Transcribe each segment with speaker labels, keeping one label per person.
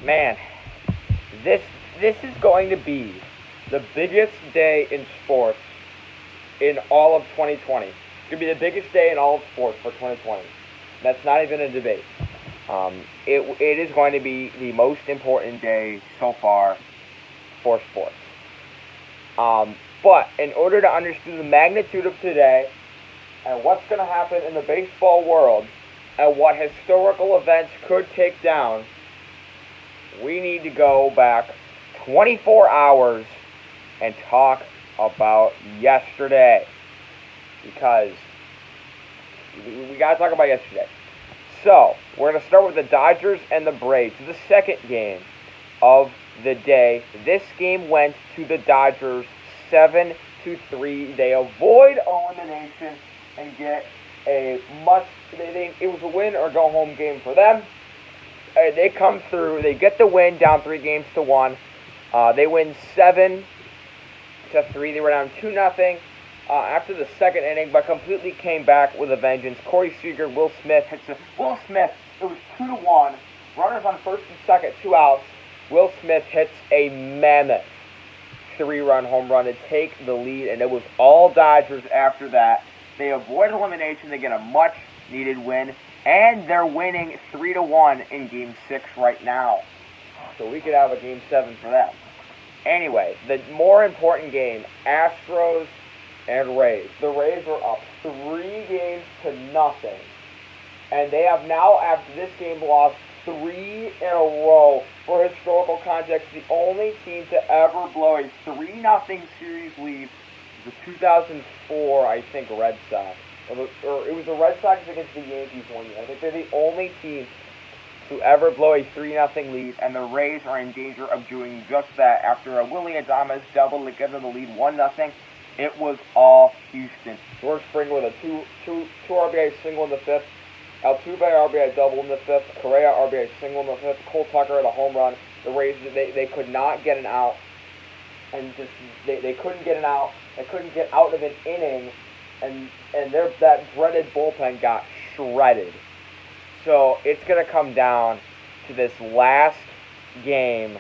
Speaker 1: Man, this this is going to be the biggest day in sports in all of 2020. It's going to be the biggest day in all of sports for 2020. That's not even a debate. It is going to be the most important day so far for sports. But in order to understand the magnitude of today and what's going to happen in the baseball world and what historical events could take down, we need to go back 24 hours and talk about yesterday. Because we got to talk about yesterday. So, we're going to start with the Dodgers and the Braves. The second game of the day. This game went to the Dodgers 7-3. They avoid elimination and get a it was a win or go home game for them. They come through. They get the win down 3-1. They win 7-3. They were down 2-0 after the second inning, but completely came back with a vengeance. Corey Seager, Will Smith hits it. Will Smith, it was 2-1. Runners on first and second, 2 outs. Will Smith hits a mammoth 3-run home run to take the lead, and it was all Dodgers after that. They avoid elimination. They get a much-needed win, and they're winning 3-1 in Game 6 right now. So we could have a Game 7 for them. Anyway, the more important game, Astros and Rays. The Rays were up 3-0, and they have now, after this game, lost 3 in a row. For historical context, the only team to ever blow a 3-0 series lead was the 2004, I think, Red Sox. Or it was the Red Sox against the Yankees one year. I think they're the only team to ever blow a 3-0 lead, and the Rays are in danger of doing just that. After a Willie Adames double to give them the lead 1-0, it was all Houston. George Springer with a 2 RBI single in the fifth. Altuve RBI double in the fifth. Correa RBI single in the fifth. Cole Tucker had a home run. The Rays, they could not get an out. And just they couldn't get an out. They couldn't get out of an inning. And that dreaded bullpen got shredded. So it's going to come down to this last game.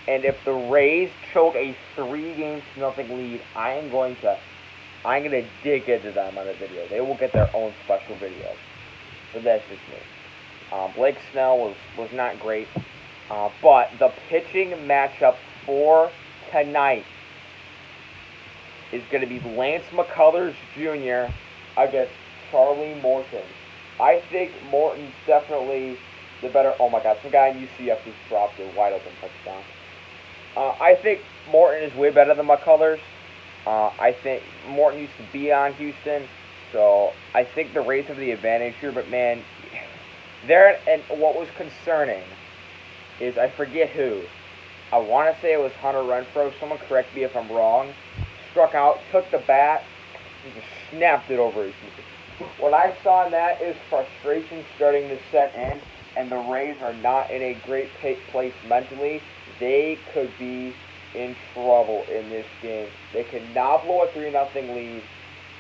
Speaker 1: And if the Rays choke a 3-0 lead, I'm going to dig into them on a video. They will get their own special video. But that's just me. Blake Snell was not great. But the pitching matchup for tonight is going to be Lance McCullers Jr. against Charlie Morton. I think Morton's definitely the better. Oh my God, some guy in UCF just dropped a wide open touchdown. I think Morton is way better than McCullers. I think Morton used to be on Houston, so I think the Rays have the advantage here. But man, and what was concerning is I forget who. I want to say it was Hunter Renfroe. Someone correct me if I'm wrong. Struck out, took the bat, and just snapped it over his knee. What I saw in that is frustration starting to set in, and the Rays are not in a great place mentally. They could be in trouble in this game. They cannot blow a 3-0 lead.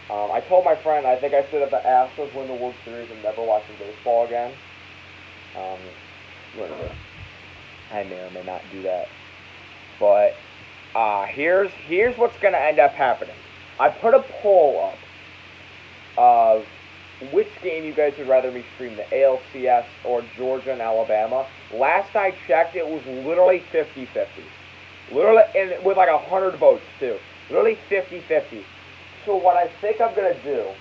Speaker 1: I told my friend, I think I said if the Astros win the World Series, I'm never watching baseball again. Whatever. I may or may not do that. But here's what's going to end up happening. I put a poll up of which game you guys would rather me stream, the ALCS or Georgia and Alabama. Last I checked, it was literally 50-50. Literally, and with like 100 votes, too. Literally 50-50. So what I think I'm going to do,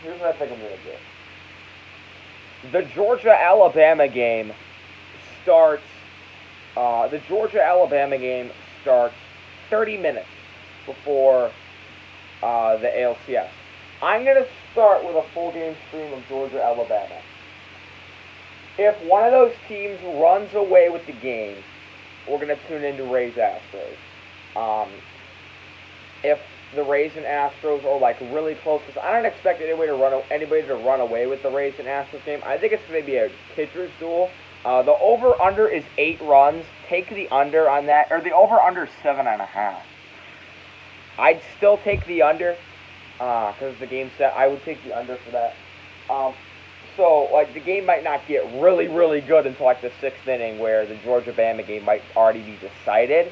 Speaker 1: here's what I think I'm going to do. The Georgia-Alabama game starts 30 minutes before the ALCS. I'm going to start with a full game stream of Georgia-Alabama. If one of those teams runs away with the game, we're going to tune into Rays-Astros. If the Rays and Astros are like really close, because I don't expect anybody to run away with the Rays and Astros game. I think it's going to be a pitcher's duel. The over-under is 8 runs. Take the under on that, or the over-under is 7.5. I'd still take the under, because the game's set. I would take the under for that. So, like, the game might not get really, really good until, like, the 6th inning where the Georgia-Bama game might already be decided.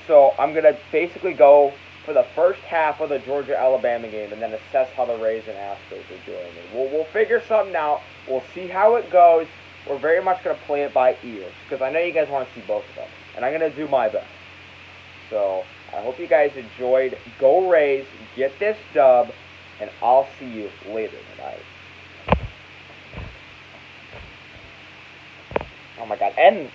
Speaker 1: So, I'm going to basically go for the first half of the Georgia-Alabama game and then assess how the Rays and Astros are doing. And we'll figure something out. We'll see how it goes. We're very much going to play it by ear because I know you guys want to see both of them. And I'm going to do my best. So, I hope you guys enjoyed. Go Rays. Get this dub. And I'll see you later tonight. Oh my god. And